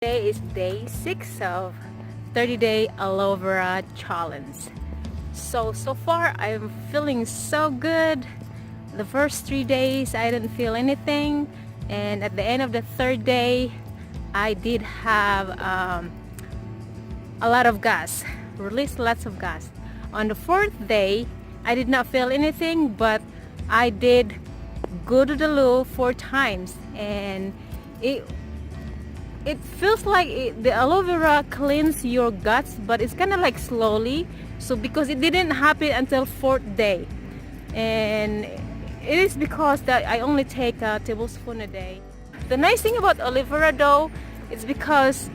Today is day 6 of 30-day aloe vera challenge. So far I'm feeling so good. The first 3 days I didn't feel anything, and at the end of the third day I did have a lot of gas, released lots of gas. On the fourth day I did not feel anything, but I did go to the loo 4 times, and it feels like the aloe vera cleans your guts, but it's kind of like slowly. So because it didn't happen until 4th day, and it is because that I only take a tablespoon a day. The nice thing about aloe vera though, is because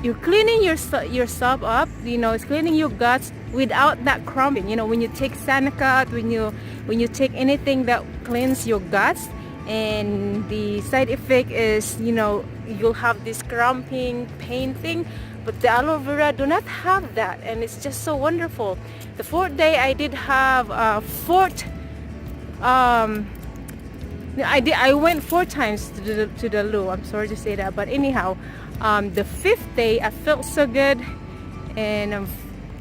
you're cleaning yourself up, it's cleaning your guts without that crumbing. When you take Sanacut, when you take anything that cleans your guts, and the side effect is, you'll have this cramping pain thing, but the aloe vera do not have that, and it's just so wonderful. The 4th day I did have I went 4 times to the loo. I'm sorry to say that, but anyhow, the 5th day I felt so good, and I'm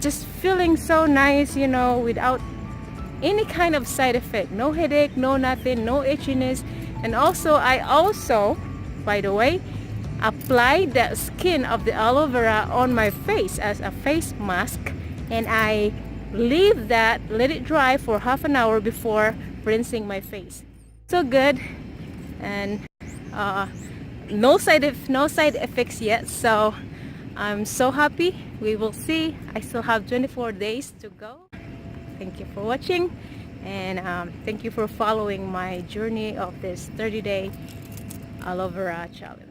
just feeling so nice, without any kind of side effect. No headache, no nothing, no itchiness. And I also, by the way, applied the skin of the aloe vera on my face as a face mask, and I let it dry for half an hour before rinsing my face. So good, and no side effects yet, so I'm so happy. We will see. I still have 24 days to go. Thank you for watching, and thank you for following my journey of this 30-day aloe vera challenge.